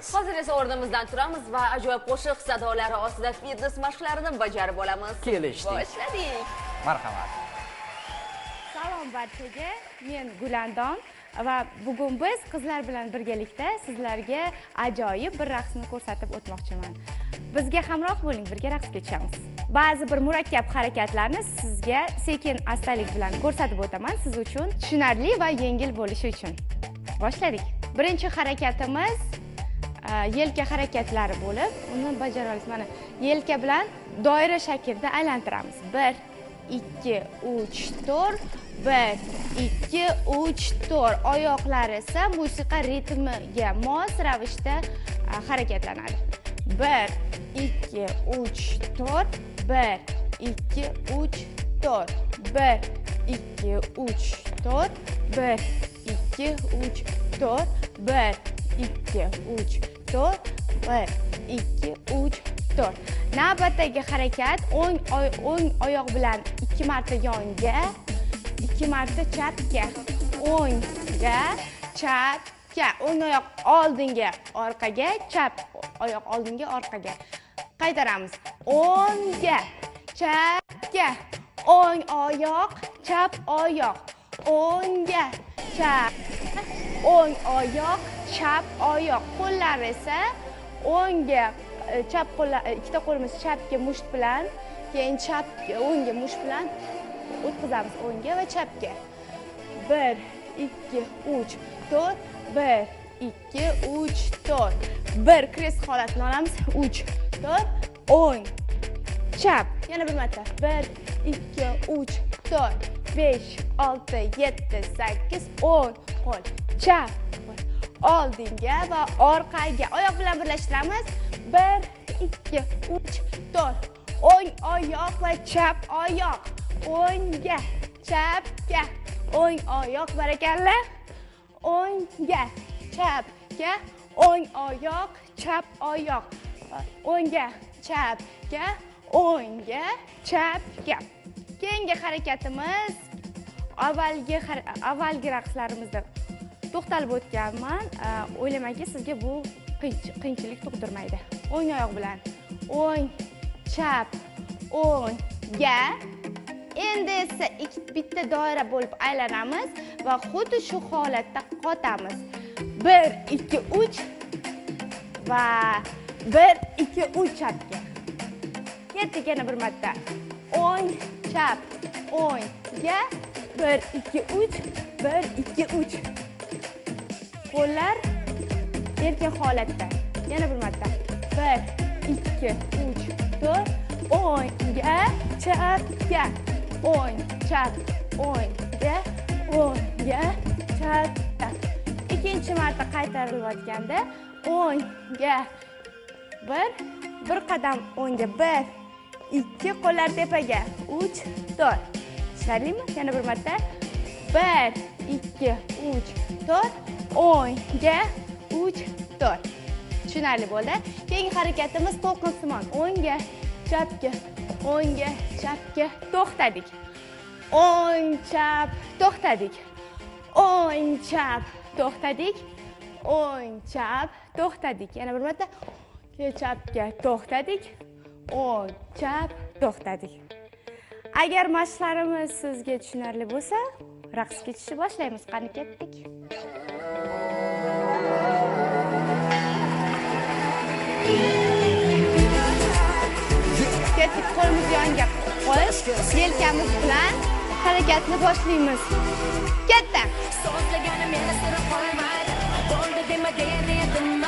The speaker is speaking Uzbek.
Hozir esa o'rnimizdan turamiz va ajoyib qo'shiq sadolari ostida fitness mashqlarini bajarib olamiz. Kelishdik. Boshladik. Marhamat. Salom barchaga, men Gulandon va bugun biz qizlar bilan birgalikda sizlarga ajoyib bir raqsni ko'rsatib o'tmoqchiman. Bizga hamroh bo'ling, birga raqsga tushamiz. Ba'zi bir murakkab harakatlarni sizga sekin-astalik bilan ko'rsatib o'taman, siz uchun tushunarli va yengil bo'lishi uchun. Boshladik. Birinchi harakatimiz yelka harakatlari bo'lib, uni bajaramiz. Mana yelka bilan doira shaklida aylantiramiz. 1 2 3 4 1 2 3 4. Oyoqlar esa musiqa ritmiga mos ravishda harakatlanadi. 1 2 3 4 1 2 3 4 1 2 3 4 1 2 3 4 1 2 3 4 1 2 3 4. Navbatdagi harakat o'ng oyoq bilan 2 marta yonga, 2 marta chapga, o'ngga, chapga, o'ng oyoq oldinga, orqaga, chap oyoq oldinga, orqaga. Qaytaramiz. O'ngga, chapga, o'ng oyoq, chap oyoq, o'ngga, chap, o'ng oyoq, chap oyoq. Qo'llar esa o'ngga, chap qo'llar, ikkita qo'limiz chapga musht bilan, keyin chapga, o'ngga musht bilan o'tkazamiz, o'ngga va chapga. 1 2 3 4 1 2 3 4. 1 krest holatini olamiz. 3 4 o'ng, chap. Yana bir marta. 1 2 3 4 5 6 7 8 10. Qo'l, chap, oldinga va orqaga. Oyoq bilan birlashtiramiz. 1 2 3 4. O'ng oyoq va chap oyoq. O'ngga, chapga, o'ng oyoq, barakalla. O'ngga, chapga, o'ng oyoq, chap oyoq. O'ngga, chapga, o'ngga, chapga. Keyingi harakatimiz avvalgi raqslarimizda to'xtalib o'tganman. O'ylaymanki, sizga bu qiyinchilik tug'dirmaydi. O'ng oyoq bilan o'ng, chap, o'ngga. Endi esa bitta doira bo'lib aylanamiz va xuddi shu holatda qotamiz. 1 2 3 va 1 2 3 chapga. Ketdik yana bir marta. O'ng, chap, o'ngga. 1 2 3 1 2 3. Qo'llar erkin holatda. Yana bir marta. 1 2 3 4. O'ngga, chapga. O'ng, chap, o'ngga, o'ngga, chapga. Ikkinchi marta qaytarilayotganda o'ngga 1 qadam o'ngga, 1 2 qo'llar tepaga, 3 4. Tushunarlimi? Yana bir marta. 1 2 3 4 o'ngga, 3 4. Tushunarli bo'ldi. Keyingi harakatimiz to'lqinsimon. O'ngga, chapga, o'ngga, chapga, to'xtadik. O'ng, chap, to'xtadik. O'ng, chap, to'xtadik. O'ng, chap, to'xtadik. Yana bir marta. Chapga to'xtadik. O'ng, chap, to'xtadik. Agar mashqlarimiz sizga tushunarli bo'lsa, raqsga tushishni boshlaymiz. Qani ketdik. Ketdik, qo'limizni yonga qo'yib, yelkamiz bilan harakatni boshlaymiz. Ketdi. So'zlaganim yana sira qolmaydi. Bo'ldi demagan edim.